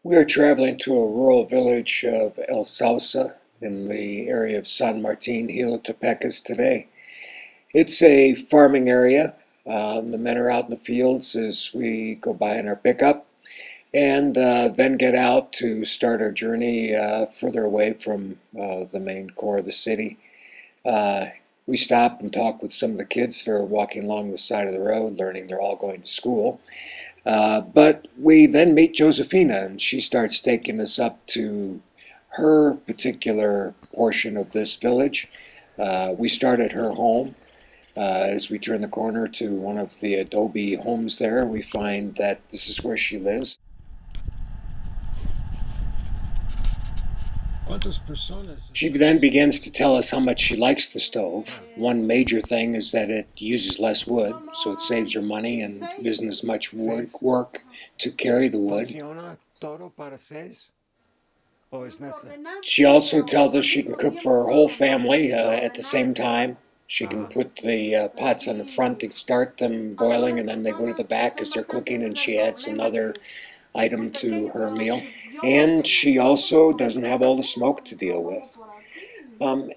We are traveling to a rural village of El Sauce in the area of San Martin, Hilotepecas today. It's a farming area. The men are out in the fields as we go by in our pickup and then get out to start our journey further away from the main core of the city. Uh, we stop and talk with some of the kids that are walking along the side of the road, learning they're all going to school. But we then meet Josefina, and she starts taking us up to her particular portion of this village. We start at her home. As we turn the corner to one of the adobe homes there, we find that this is where she lives. She then begins to tell us how much she likes the stove. One major thing is that it uses less wood, so it saves her money and isn't as much work to carry the wood. She also tells us she can cook for her whole family at the same time. She can put the pots on the front to start them boiling, and then they go to the back as they're cooking, and she adds another item to her meal. And she also doesn't have all the smoke to deal with.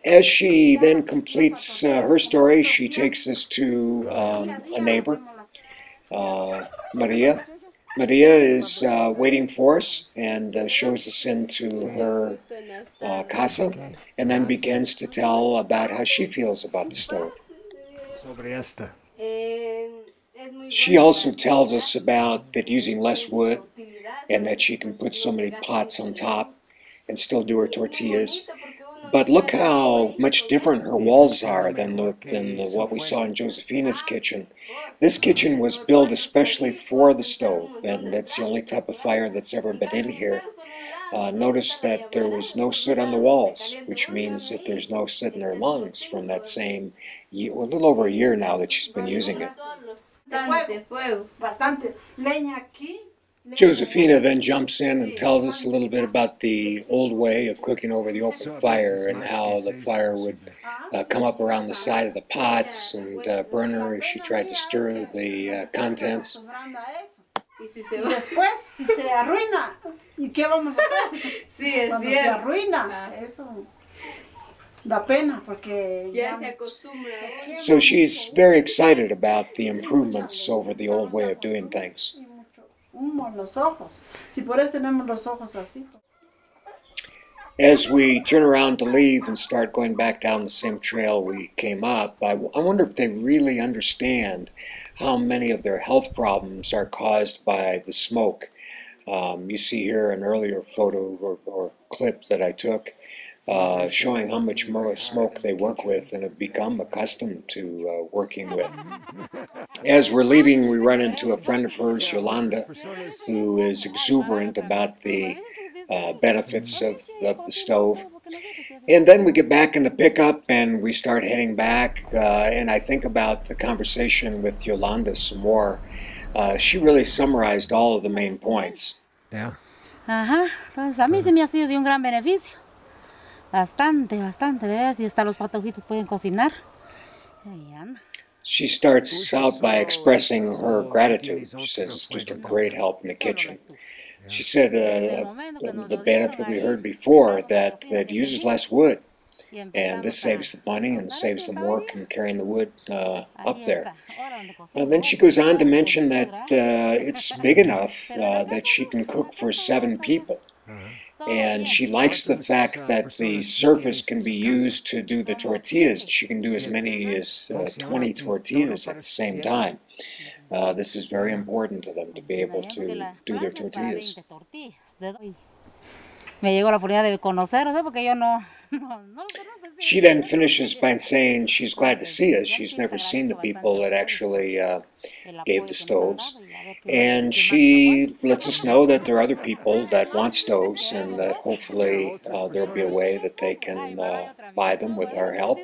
As she then completes her story, she takes us to a neighbor, Maria. Maria is waiting for us and shows us into her casa, and then begins to tell about how she feels about the stove. She also tells us about that using less wood and that she can put so many pots on top and still do her tortillas. But look how much different her walls are than what we saw in Josefina's kitchen. This kitchen was built especially for the stove, and that's the only type of fire that's ever been in here. Notice that there was no soot on the walls, which means that there's no soot in her lungs from that same, a little over a year now that she's been using it. Josefina then jumps in and tells us a little bit about the old way of cooking over the open fire and how the fire would come up around the side of the pots and burn her as she tried to stir the contents. Después, si se arruina, ¿y qué vamos a hacer? Sí, es cuando se arruina, eso da pena porque ya se acostumbra. So she's very excited about the improvements over the old way of doing things. Los ojos. Si por eso tenemos los ojos así. As we turn around to leave and start going back down the same trail we came up, I wonder if they really understand how many of their health problems are caused by the smoke. You see here an earlier photo or clip that I took showing how much more smoke they work with and have become accustomed to working with. As we're leaving, we run into a friend of hers, Yolanda, who is exuberant about the benefits of the stove. And then we get back in the pickup and we start heading back, and I think about the conversation with Yolanda some more. She really summarized all of the main points. Yeah. Ajá, entonces a mí se me ha sido de un gran beneficio. Bastante, de veras, y hasta los patojitos pueden cocinar. She starts out by expressing her gratitude. She says it's just a great help in the kitchen. She said the benefit we heard before, that it uses less wood, and this saves the money and saves them work in carrying the wood up there. And then she goes on to mention that it's big enough that she can cook for 7 people. And she likes the fact that the surface can be used to do the tortillas. She can do as many as 20 tortillas at the same time. This is very important to them, to be able to do their tortillas. She then finishes by saying she's glad to see us. She's never seen the people that actually gave the stoves. And she lets us know that there are other people that want stoves, and that hopefully there'll be a way that they can buy them with our help.